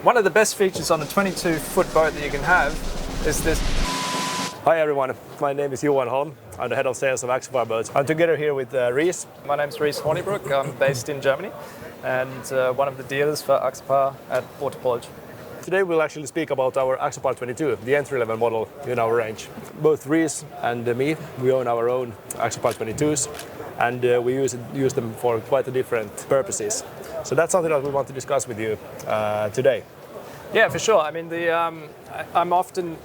One of the best features on a 22-foot boat that you can have is this. Hi everyone, my name is Johan Holm. I'm the head of sales of Axopar boats. I'm together here with Reese. My name's Reese Hornibrook. I'm based in Germany and one of the dealers for Axopar at Waterport. Today we'll actually speak about our Axopar 22, the entry-level model in our range. Both Reese and me, we own our own Axopar 22s and we use them for quite different purposes. So that's something that we want to discuss with you today. Yeah, for sure. I mean, I'm often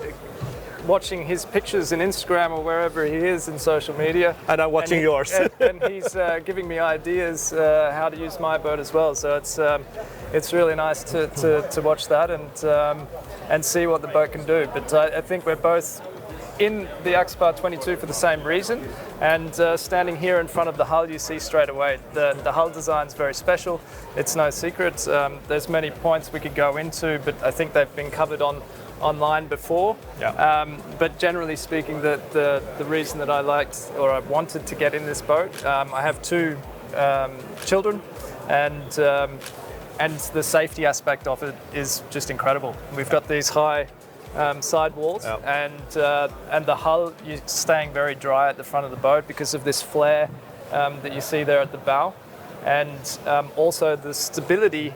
watching his pictures in Instagram or wherever he is in social media. And I'm watching yours. and he's giving me ideas how to use my boat as well. So it's really nice to watch that and see what the boat can do. But I think we're both in the Axopar 22 for the same reason. And standing here in front of the hull, you see straight away the hull design is very special. It's no secret. There's many points we could go into, but I think they've been covered online before. Yeah. But generally speaking, the reason that I liked or I wanted to get in this boat, I have two children, and the safety aspect of it is just incredible. We've got these high side walls, yep. and the hull, you're staying very dry at the front of the boat because of this flare that you see there at the bow, and also the stability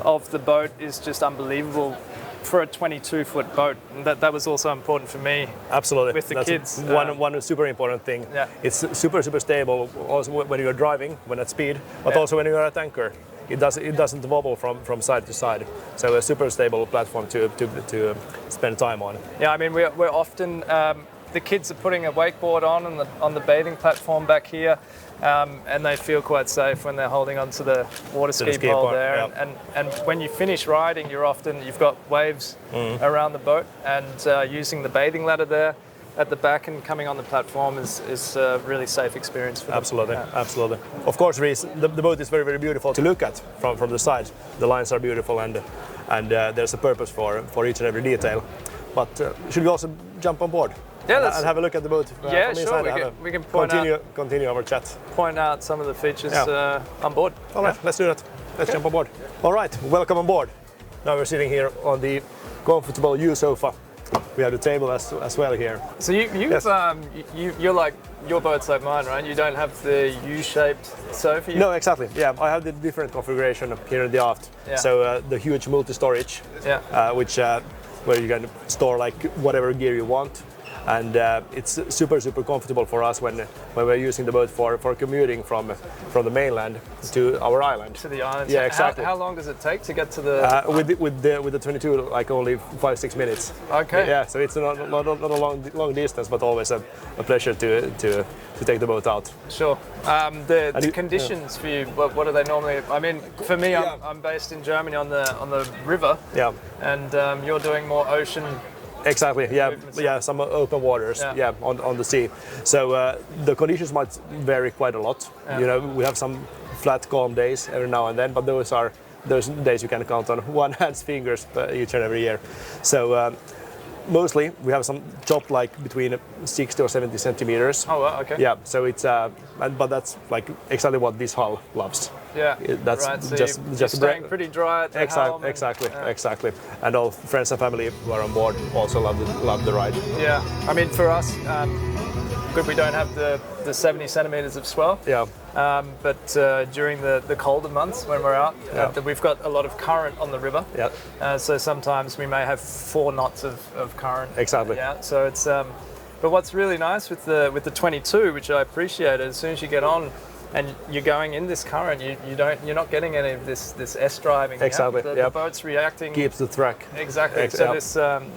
of the boat is just unbelievable for a 22-foot boat. And that was also important for me. Absolutely. With the That's kids. One super important thing. Yeah. It's super stable also when you're driving, when at speed, but Yeah. also when you're at anchor. It doesn't wobble from side to side. So a super stable platform to spend time on. Yeah, I mean, we're often, the kids are putting a wakeboard on the bathing platform back here, and they feel quite safe when they're holding onto the water ski pole there. Yeah. And when you finish riding, you've got waves around the boat, and using the bathing ladder there at the back and coming on the platform is a really safe experience for them. Absolutely, Yeah. absolutely. Of course, Reese, the boat is very beautiful to look at from the side. The lines are beautiful and there's a purpose for each and every detail. But should we also jump on board? Yeah, and have a look at the boat. Yeah, from sure. inside We can continue our chat. point out some of the features on board. All right, let's do that. Let's jump on board. All right, welcome on board. Now we're sitting here on the comfortable U sofa. We have the table as well here. So you're like, your boat's like mine, right? You don't have the U-shaped sofa? No, exactly. Yeah, I have the different configuration here in the aft. Yeah. So the huge multi-storage, which where you can store like whatever gear you want. And it's super comfortable for us when we're using the boat for commuting from the mainland to our island. To the island. Yeah, exactly. How long does it take to get to the? With the 22, like only 5-6 minutes. Okay. Yeah, so it's not a long distance, but always a pleasure to take the boat out. Sure. The conditions for you, what are they normally? I mean, for me, I'm based in Germany on the river. Yeah. And you're doing more ocean. Exactly, yeah, some open waters, on the sea. So the conditions might vary quite a lot. Yeah. You know, we have some flat, calm days every now and then, but those days you can count on one hand's fingers each and every year. So mostly we have some chopped like between 60 or 70 centimeters. Oh, well, okay. Yeah, so it's but that's like exactly what this hull loves. Yeah, that's right. So just staying pretty dry at the helm. Exactly. And all friends and family who are on board also love the ride. Yeah, I mean for us, good we don't have the 70 centimeters of swell. Yeah. But during the colder months when we're out, we've got a lot of current on the river. Yeah. So sometimes we may have 4 knots of current. Exactly. Yeah. So it's but what's really nice with the 22, which I appreciate, as soon as you get on and you're going in this current, you're not getting any of this S driving. Exactly. Yeah? The boat's reacting. Keeps the track. Exactly. So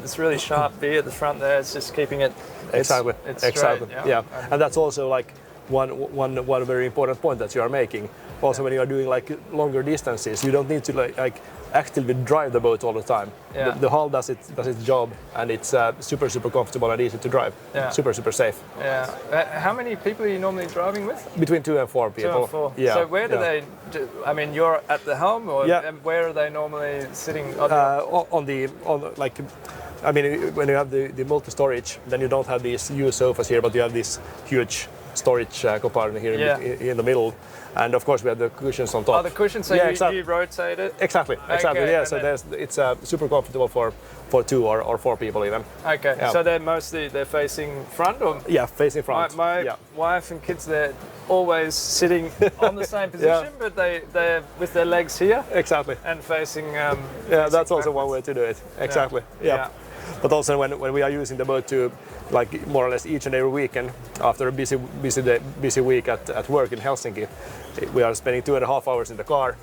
this really sharp V at the front there, it's just keeping it. Exactly. It's exactly. Straight, yeah. And that's also like one very important point that you are making. Also, when you are doing like longer distances, you don't need to like actively drive the boat all the time. Yeah. The hull does its job, and it's super comfortable and easy to drive. Yeah. Super safe. Yeah. How many people are you normally driving with? Between 2 and 4 people. 2 and 4. Yeah. So where do they? I mean, you're at the helm, or where are they normally sitting? I mean, when you have the multi-storage, then you don't have these U sofas here, but you have this huge storage compartment here in the middle, and of course we have the cushions on top. Oh, the cushions, so you rotate it? Exactly. Okay, Yeah, so it's super comfortable for 2 or 4 people even. Okay, yeah. so they're facing front, or? Yeah, facing front. My wife and kids, they're always sitting on the same position, but they're with their legs here. Exactly. And facing. That's also one way to do it. Exactly. Yeah. But also when we are using the boat to, like, more or less each and every weekend after a busy week at work in Helsinki, we are spending 2.5 hours in the car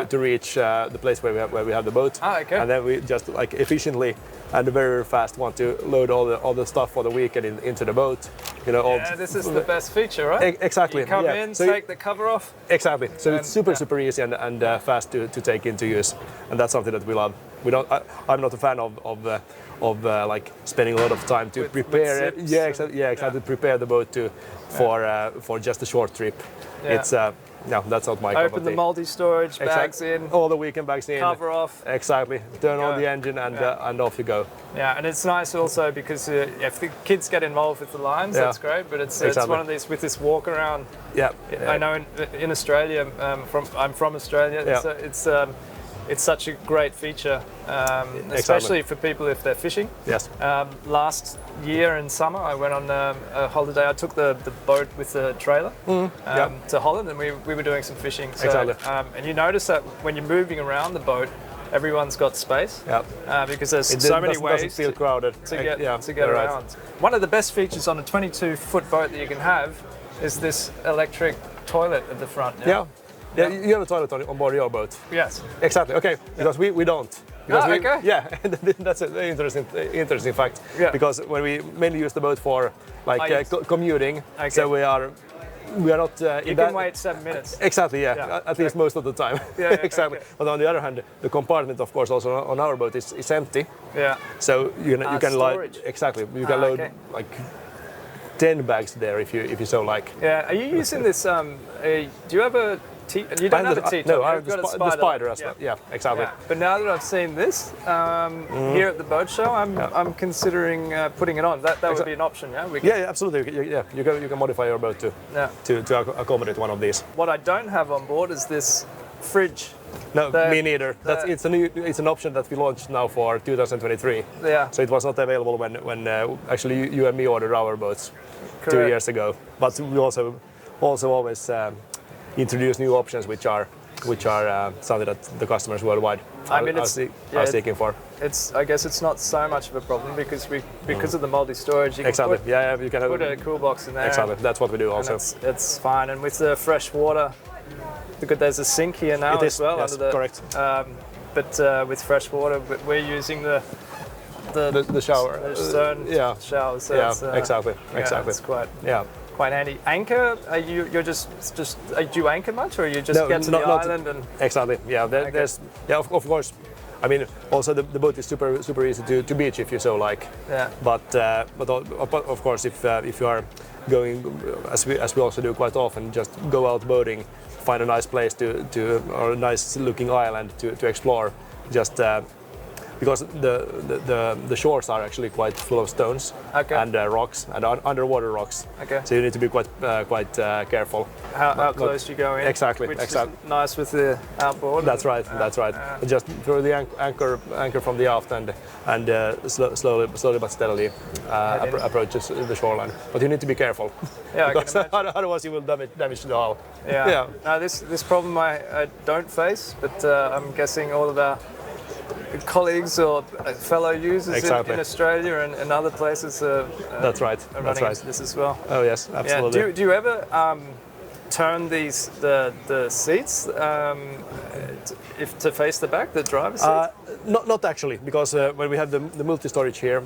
to reach the place where we have the boat. Okay. And then we just, like, efficiently and very, very fast want to load all the stuff for the weekend into the boat. You know, this is the best feature, right? Exactly. You come in, so take the cover off. Exactly. So it's super easy and fast to take into use, and that's something that we love. I'm not a fan of like spending a lot of time to prepare. Exactly. Prepare the boat for just a short trip. Yeah. It's that's not my cup of tea. Open the multi-storage bags in. All the weekend bags in. Cover off. Exactly. Turn on the engine and off you go. Yeah, and it's nice also because if the kids get involved with the lines, that's great. But it's one of these with this walk around. Yeah. I know in Australia, I'm from Australia. Yeah. It's such a great feature, especially for people if they're fishing. Yes. Last year in summer, I went on a holiday. I took the boat with the trailer to Holland, and we were doing some fishing. So, exactly. And you notice that when you're moving around the boat, everyone's got space. Yeah. Because there's so many ways doesn't feel crowded to get around. Right. One of the best features on a 22-foot boat that you can have is this electric toilet at the front. Yeah, you have a toilet on board your boat. Yes. Exactly. Okay, because we don't. Because okay. Yeah, that's an interesting fact. Yeah. Because when we mainly use the boat for commuting, so we are not. You can wait 7 minutes. Exactly. Yeah. At least most of the time. Exactly. Okay. But on the other hand, the compartment, of course, also on our boat is empty. Yeah. So you can storage. You can load like 10 bags there if you so like. Yeah. Are you using this? Do you have a you don't have a T-top? No, I have the Spider as well. Yeah, exactly. Yeah. But now that I've seen this here at the boat show, I'm considering putting it on. That would be an option, yeah? Absolutely. Yeah, you can modify your boat to accommodate one of these. What I don't have on board is this fridge. No, me neither. It's an option that we launched now for 2023. Yeah. So it was not available when actually you and me ordered our boats. Correct. 2 years ago. But we also always introduce new options which are something that the customers worldwide are seeking for. I guess it's not so much of a problem because of the multi-storage. You can you can put a cool box in there. Exactly, that's what we do also. It's fine, and with the fresh water, because there's a sink here now as well. Yes, under the, correct. But with fresh water, we're using the shower. The stern shower. So exactly. It's quite handy. Anchor? You're just do you anchor much, or you just get to the island and? Exactly. Yeah. There's of course. I mean, also the boat is super easy to beach if you so like. Yeah. But of course, if you are going as we also do quite often, just go out boating, find a nice place or a nice looking island to explore. Just because the shores are actually quite full of stones and rocks and underwater rocks. Okay. So you need to be quite careful. How close you go in. Exactly. Which is nice with the outboard. That's right. That's right. Just throw the anchor from the aft and slowly but steadily approaches the shoreline. But you need to be careful. Yeah. Because otherwise you will damage the hull. Yeah. Now this problem I don't face, but I'm guessing all of our colleagues or fellow users in Australia and other places are running into this as well. Oh yes, absolutely. Yeah. Do you ever turn the seats to face the back, the driver's seat? Not actually, because when we have the multi-storage here,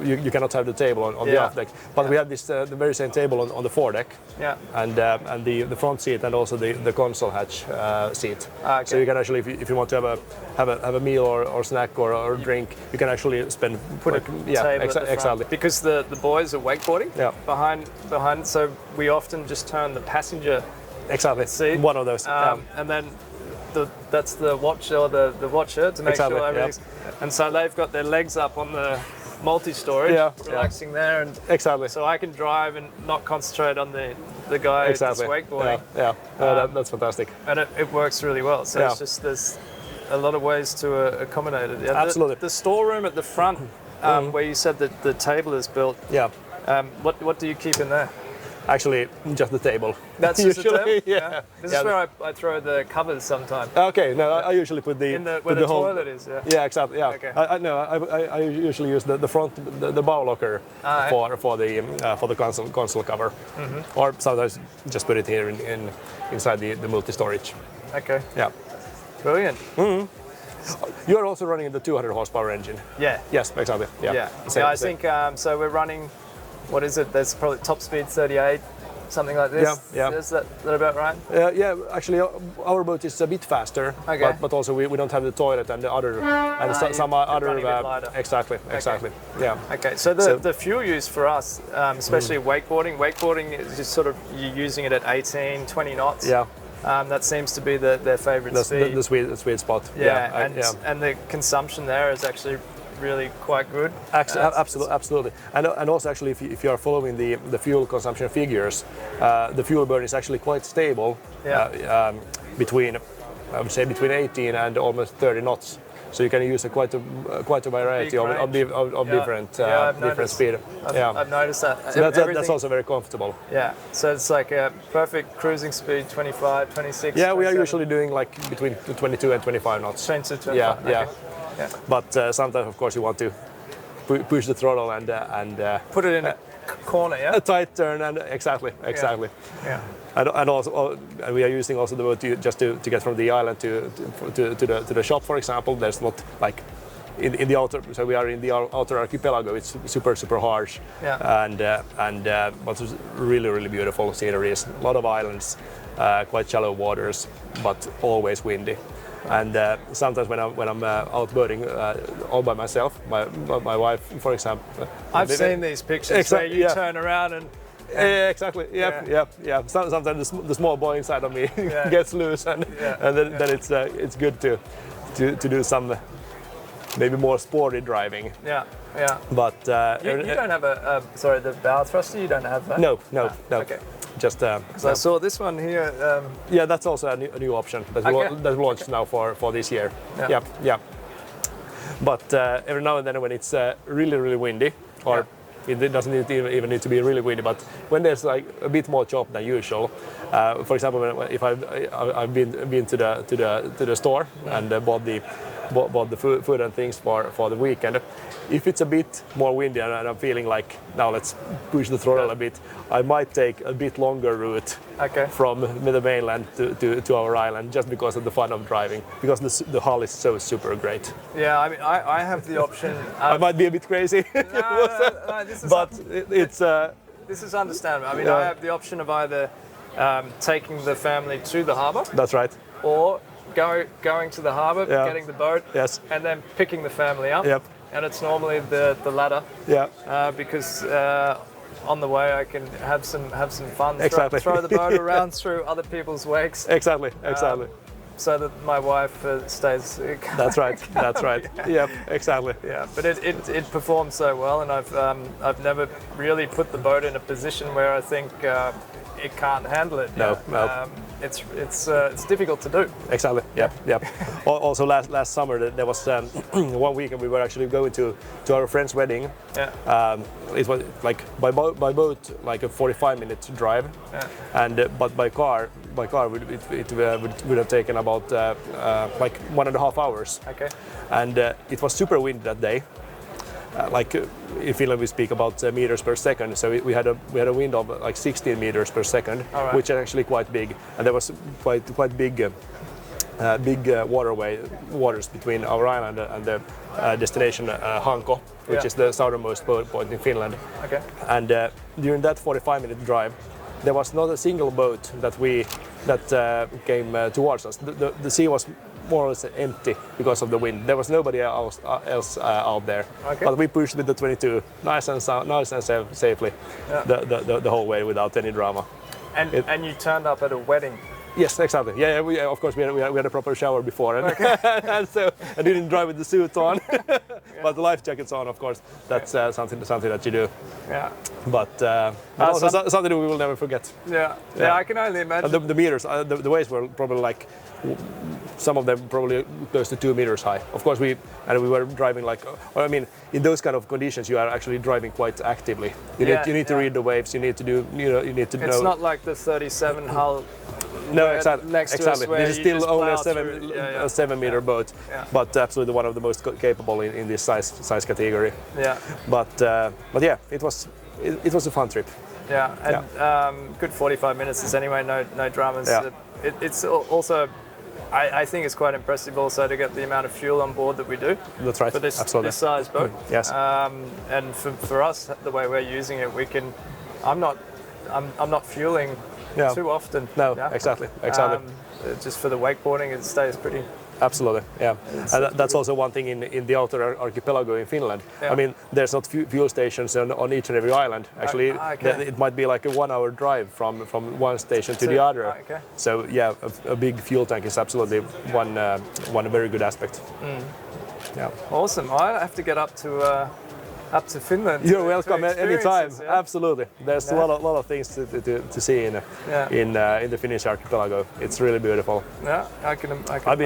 you cannot have the table on the aft deck. But we have this the very same table on the foredeck. Yeah. And the front seat and also the console hatch seat. Okay. So you can actually, if you want to have a meal or snack or drink, you can actually put a table at the front. Because the boys are wakeboarding behind, so we often just turn the passenger seat. One of those. And then that's the watch or the watcher to make sure everything's. And so they've got their legs up on multi-storage, Yeah, relaxing there, and Exactly. so I can drive and not concentrate on the guy that's wakeboarding. That's fantastic. And it works really well. So it's just there's a lot of ways to accommodate it. Yeah, Absolutely. The storeroom at the front, where you said that the table is built. Yeah. What do you keep in there? Actually, just the table. That's just the table? Yeah. This is where I throw the covers sometimes. Okay. No, I usually put where the toilet is. Yeah. Yeah, exactly. Yeah. Okay. I usually use the front, the bow locker for the console cover, or sometimes just put it here inside the multi storage. Okay. Yeah. Brilliant. You are also running the 200 horsepower engine. Yeah. Yes, exactly. Yeah. Yeah. I think so. We're running. What is it? There's probably top speed 38, something like this. Yeah. Is that about right? Yeah. Actually, our boat is a bit faster. Okay. But also we don't have the toilet and the other some other. running a bit lighter. Exactly. Yeah. Okay. So the fuel use for us, especially wakeboarding is just sort of you're using it at 18, 20 knots. Yeah. That seems to be their favorite speed. The sweet spot. Yeah. And the consumption there is actually really quite good. Absolutely. And also actually if you are following the fuel consumption figures, the fuel burn is actually quite stable between 18 and almost 30 knots. So you can use quite a variety of different speed. I've noticed that. So that's also very comfortable. Yeah. So it's like a perfect cruising speed, 25, 26. Yeah, we are usually doing like between 22 and 25 knots. 22, 25. Yeah. Okay. Yeah. But sometimes, of course, you want to push the throttle and put it in a corner, yeah. A tight turn, and exactly. Yeah. And also, we are using also the boat to get from the island to the shop, for example. There's not like in the outer, so we are in the outer archipelago. It's super harsh, but it's really beautiful sceneries. A lot of islands, quite shallow waters, but always windy. And sometimes when I'm out boating all by myself, my wife, for example. I've seen these pictures where you turn around and. Yeah, exactly. Yeah. Sometimes the small boy inside of me gets loose, and then it's good to do some maybe more sporty driving. Yeah. But you don't have the bow thruster. You don't have that. No. Okay. Just because I saw this one here. Yeah, that's also a new option that launched now for this year. Yeah. But every now and then when it's really windy, or it doesn't even need to be really windy, but when there's like a bit more chop than usual, for example, if I've been to the store and bought the food and things for the weekend, if it's a bit more windy and I'm feeling like now let's push the throttle a bit, I might take a bit longer route from the mainland to our island, just because of the fun of driving, because the hull is so super great. Yeah, I mean, I have the option. I might be a bit crazy, no, this is understandable. I mean, I have the option of either taking the family to the harbour. That's right. Or going to the harbour, getting the boat, and then picking the family up. Yep. And it's normally the latter. Yeah. Because on the way I can have some fun. Exactly. Throw the boat around through other people's wakes. Exactly. So that my wife stays. That's right. Yep. Exactly. Yeah, but it performs so well, and I've never really put the boat in a position where I think it can't handle it. No. It's difficult to do. Exactly. Yep. Also, last summer there was 1 weekend we were actually going to our friend's wedding. Yeah. It was like by boat like a 45-minute drive, and but by car it would have taken about like 1.5 hours. Okay. And it was super windy that day. Like in Finland we speak about meters per second, so we had a wind of like 16 meters per second, which is actually quite big, and there was quite big waters between our island and the destination Hanko, which is the southernmost point in Finland. Okay. And during that 45-minute drive, there was not a single boat that came towards us. The sea was more or less empty because of the wind. There was nobody else out there. Okay. But we pushed with the 22 nice and safely the whole way without any drama. And you turned up at a wedding. Yes, exactly. Of course we had a proper shower before, and, and so I didn't drive with the suit on, but the life jacket's on, of course. That's something that you do. Yeah. But also something we will never forget. Yeah, I can only imagine. The meters, the waves were probably like, some of them probably close to 2 meters high. Of course we were driving like, I mean, in those kind of conditions you are actually driving quite actively. You need to read the waves. You need to do, you need to know. It's not like the 37 hull. No, exactly. Next to us This is still only a 7 meter boat, Yeah. but absolutely one of the most capable in this size category. Yeah. But yeah, it was a fun trip. Yeah, and good 45 minutes is anyway, no dramas. Yeah. It's also, I think it's quite impressive also to get the amount of fuel on board that we do. That's right. For this size boat. Yes. And for us, the way we're using it, we can. I'm not fueling too often. No, exactly. Just for the wakeboarding, it stays pretty. Absolutely, yeah. And that's also one thing in the outer archipelago in Finland. Yeah. I mean, there's not fuel stations on each and every island. Actually, it might be like a 1 hour drive from one station to the other. Okay. So yeah, a big fuel tank is absolutely one very good aspect. Yeah. Awesome. I have to get up to Finland. You're welcome anytime. Yeah. Absolutely. There's a lot of things to see in the Finnish archipelago. It's really beautiful. Yeah, I can.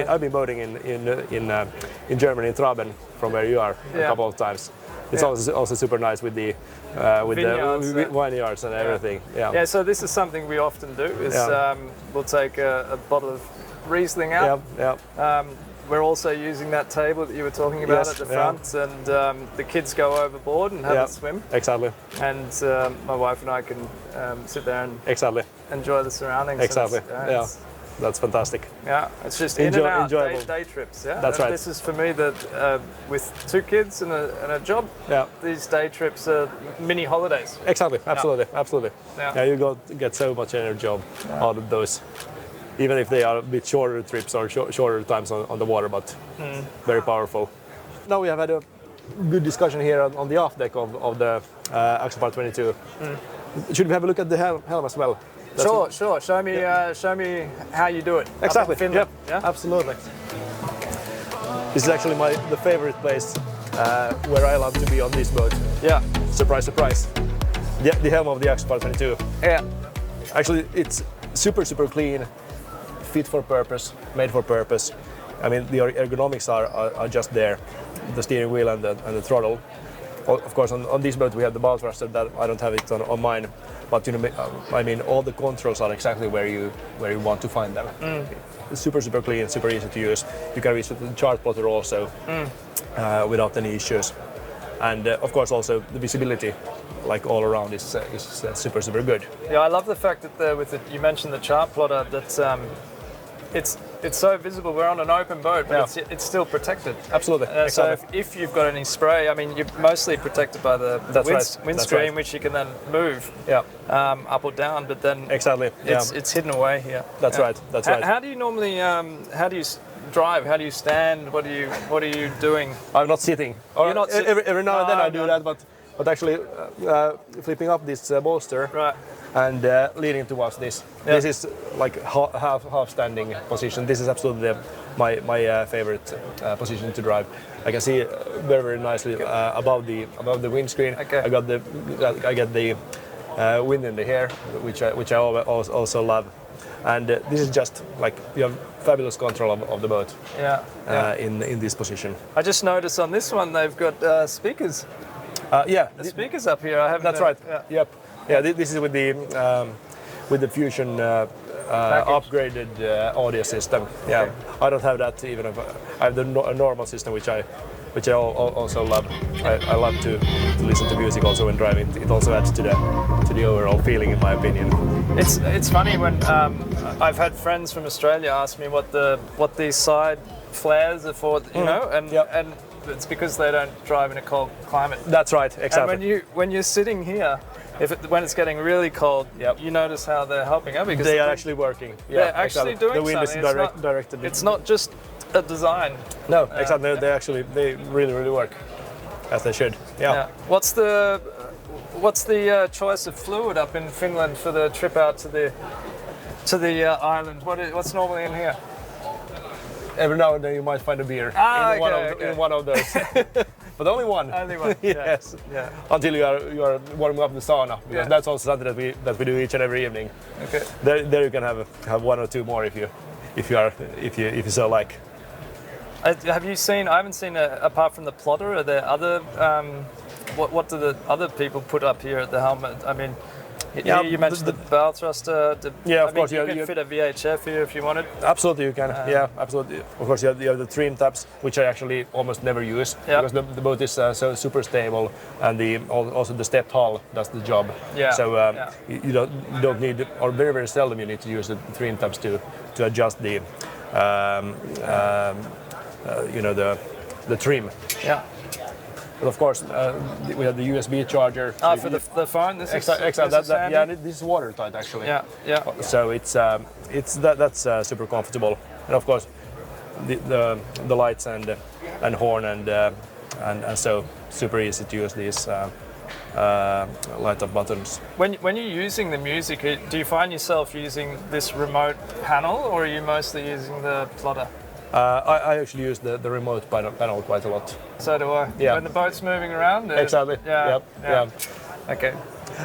I've been boating in Germany, in Traben, from where you are, a couple of times. It's also super nice with the vineyards and everything. Yeah. So this is something we often do. We'll take a bottle of Riesling out. We're also using that table that you were talking about at the front, and the kids go overboard and have a swim. Exactly. And my wife and I can sit there and enjoy the surroundings. Exactly. That's fantastic. Yeah, it's just in and out enjoyable day trips. Yeah, that's right. This is for me that with 2 kids and a job, these day trips are mini holidays. Exactly. Absolutely. Yeah, you get so much energy out of those. Even if they are a bit shorter trips or shorter times on the water, but very powerful. Now we have had a good discussion here on the aft deck of the Axopar 22. Should we have a look at the helm as well? Sure. Show me how you do it. Exactly. Finland. Yeah, absolutely. This is actually the favorite place where I love to be on this boat. Yeah. Surprise, surprise. The helm of the Axopar 22. Yeah. Actually, it's super clean. Fit for purpose, made for purpose. I mean, the ergonomics are just there. The steering wheel and the throttle. Of course, on this boat we have the bow thruster. That I don't have it on mine. But I mean, all the controls are exactly where you want to find them. It's super clean, super easy to use. You can reach the chart plotter also without any issues. And of course, also the visibility, like all around, is super good. Yeah, I love the fact that you mentioned the chart plotter. That it's so visible. We're on an open boat, but it's still protected. Absolutely. So if you've got any spray, I mean, you're mostly protected by the windscreen, which you can then move up or down. But then it's hidden away here. That's right. How do you normally drive? How do you stand? What are you doing? I'm not sitting. You're not every now and then I do that, but actually flipping up this bolster. Right. And leading towards this. This is like half standing position. This is absolutely my favorite position to drive. I can see very nicely above the windscreen. Okay. I get the wind in the hair, which I also love. And this is just like you have fabulous control of the boat. In this position. I just noticed on this one they've got speakers. The speakers up here. I haven't. That's right. Yep. Yeah, this is with the Fusion upgraded audio system. Yeah, okay. I don't have that even. I have the normal system, which I also love. I love to listen to music also when driving. It also adds to the overall feeling, in my opinion. It's funny when I've had friends from Australia ask me what these side flares are for, and it's because they don't drive in a cold climate. That's right, exactly. And when you're sitting here, when it's getting really cold, you notice how they're helping out because they are actually working. They're actually doing the wind something. Is directed. It's not just a design. No, exactly. They really work as they should. Yeah. What's the choice of fluid up in Finland for the trip out to to the island. What's normally in here? Every now and then you might find a beer in one of those. But only one. Only one. Yes. Yeah. Until you are warming up the sauna, because that's also something that we do each and every evening. Okay. There you can have one or two more if you so like. Have you seen? I haven't seen apart from the plotter. Are there other? What do the other people put up here at the helmet? I mean, you mentioned the bow thruster. Of course. You can fit a VHF here if you wanted. Absolutely, you can. Absolutely. Of course, you have the trim tabs, which I actually almost never use because the boat is so super stable, and also the stepped hull does the job. Yeah. So you don't need, or very very seldom you need to use the trim tabs to adjust the the trim. Yeah. But of course, we have the USB charger. For the phone. This is exactly. This is watertight actually. Yeah. So that's super comfortable, and of course, the lights and horn and so super easy to use these light up buttons. When you're using the music, do you find yourself using this remote panel, or are you mostly using the plotter? I actually use the remote panel quite a lot. So do I. Yeah. When the boat's moving around. Exactly. Yeah. Okay.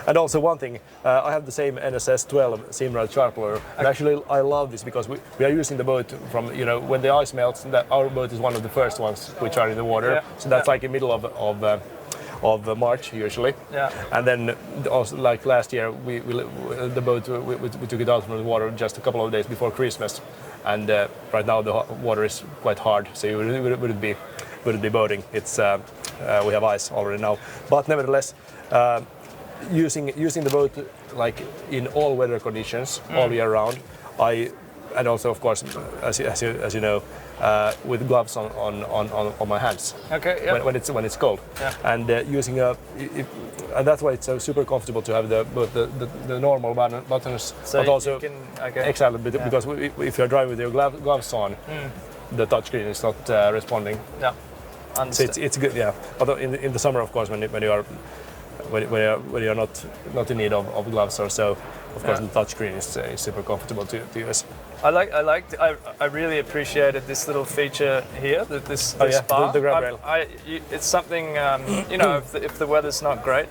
And also one thing, I have the same NSS 12 Simrad Sharpler, and actually I love this because we are using the boat from, when the ice melts, our boat is one of the first ones which are in the water, so that's like in the middle of March usually. Yeah. And then also like last year, we took it out from the water just a couple of days before Christmas, and right now the water is quite hard, so you wouldn't be boating. It's we have ice already now, but nevertheless. Using the boat like in all weather conditions all year round, and also of course as you know with gloves on my hands. Okay. Yeah. When it's cold. Yeah. And using and that's why it's so super comfortable to have both the normal buttons, so but also exactly because if you're driving with your gloves on, the touchscreen is not responding. Yeah. So it's good. Yeah. But in the summer, of course, when you're not in need of gloves or so, of course the touchscreen is super comfortable to use. I really appreciated this little feature here, this bar. The grab rail. It's something if the weather's not great,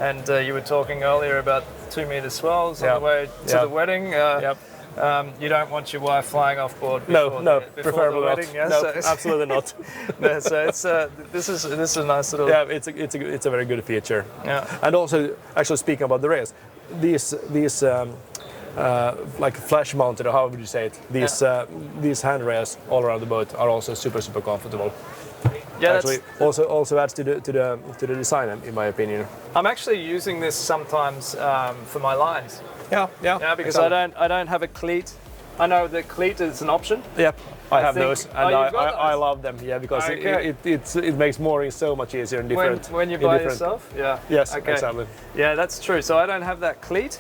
and you were talking earlier about 2 meter swells on the way to the wedding. You don't want your wife flying off board before preferably the wedding. not. Yeah? No, absolutely not. No, so it's this is a nice little. Yeah, it's a very good feature. Yeah. And also, actually speaking about the rails, these like flash mounted, or how would you say it? These handrails all around the boat are also super comfortable. Yeah, actually, also adds to the design, in my opinion. I'm actually using this sometimes for my lines. Yeah, because I don't have a cleat. I know the cleat is an option. Yep, I have those, and I love them. Yeah, because it makes mooring so much easier and different. When you're by yourself. Yeah. Yes, exactly. Yeah, that's true. So I don't have that cleat,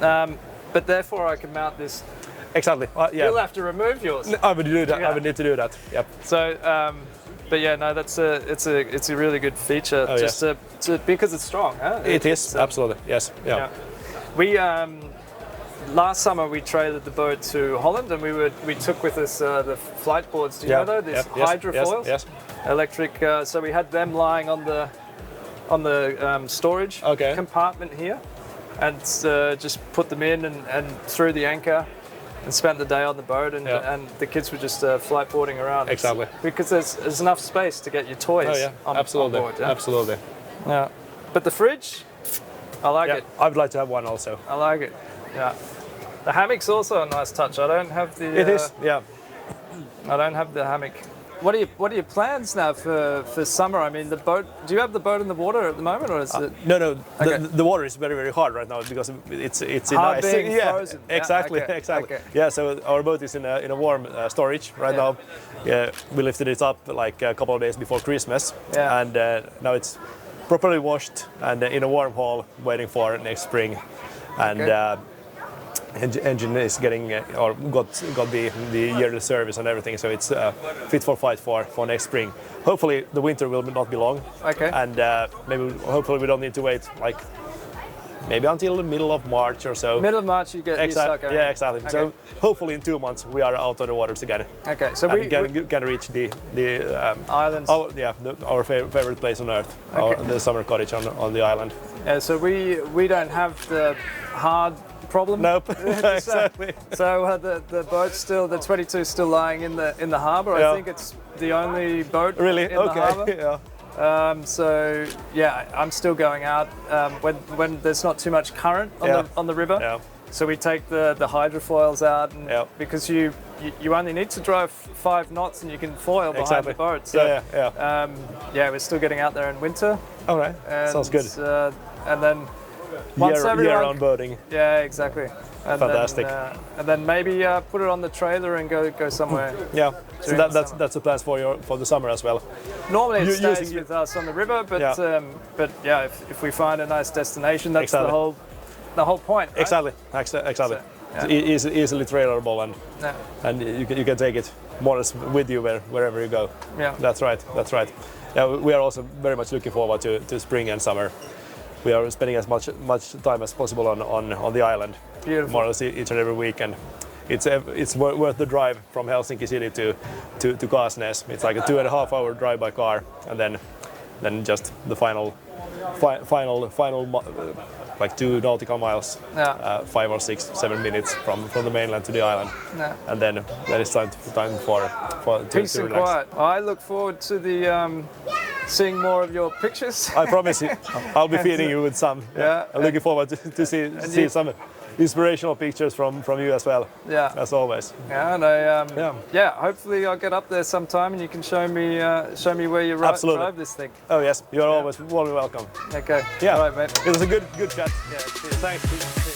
but therefore I can mount this. Exactly. You'll have to remove yours. No, I would do that. Yeah. I would need to do that. Yep. So. But yeah, no, it's a really good feature because it's strong. Huh? It is absolutely, yes. Yeah. We last summer we traded the boat to Holland, and we took with us the flight boards. Do you know those? These hydrofoils, electric. So we had them lying on the storage compartment here, and just put them in and threw the anchor. And spent the day on the boat, and the kids were just flight boarding around. Exactly. Because there's enough space to get your toys on board. Yeah? Absolutely. Yeah. But the fridge, I like it. I would like to have one also. I like it. Yeah. The hammock's also a nice touch. I don't have the. It is. Yeah. I don't have the hammock. What are your plans now for summer? I mean, the boat. Do you have the boat in the water at the moment, or is it? No. Okay. The water is very hard right now because it's in hard ice. Being frozen. Exactly. Okay. Yeah. So our boat is in a warm storage right now. Yeah. We lifted it up like a couple of days before Christmas. Yeah. And now it's properly washed and in a warm hall, waiting for next spring. And. Engine is getting or got the yearly service and everything, so it's fit for fight for next spring. Hopefully the winter will not be long. Okay. And hopefully we don't need to wait like maybe until the middle of March or so. Middle of March, you start going. Yeah, exactly. Okay. So hopefully in 2 months we are out on the waters again. Okay, so and we can reach the islands. Our favorite place on earth, Okay. the summer cottage on the island. Yeah, so we don't have the hard problem. Nope, exactly. So the boat's still, the 22 is still lying in the harbour. Yeah. I think it's the only boat Really? in the harbour. Yeah. So yeah, I'm still going out when there's not too much current on the river. Yeah. So we take the hydrofoils out, and because you only need to drive 5 knots and you can foil behind the boat. So we're still getting out there in winter. All right, sounds good. And then once year-round boating. Yeah, exactly. And Fantastic. And then maybe put it on the trailer and go somewhere. Yeah, so that's the plans for the summer as well. Normally it stays with us on the river, but if we find a nice destination, that's the whole point. Right? Exactly. So, it's easily trailerable, and you can take it more or less with you wherever you go. Yeah, that's right. Yeah, we are also very much looking forward to spring and summer. We are spending as much time as possible on the island. Beautiful. More or less each and every week, and it's worth the drive from Helsinki city to Kasnes. It's like a 2.5 hour drive by car, and then just the final like 2 nautical miles, 5 or 6, 7 minutes from the mainland to the island, and then it's time for peace to and relax. quiet. I look forward to the seeing more of your pictures. I promise you, I'll be feeding you with some. Yeah, I'm looking forward to see some inspirational pictures from you as well. Yeah, as always. Yeah, and hopefully I'll get up there sometime and you can show me where you drive this thing. Oh yes, you're always warmly welcome. Okay. Yeah. All right, mate. It was a good chat. Yeah. Cheers. Thanks.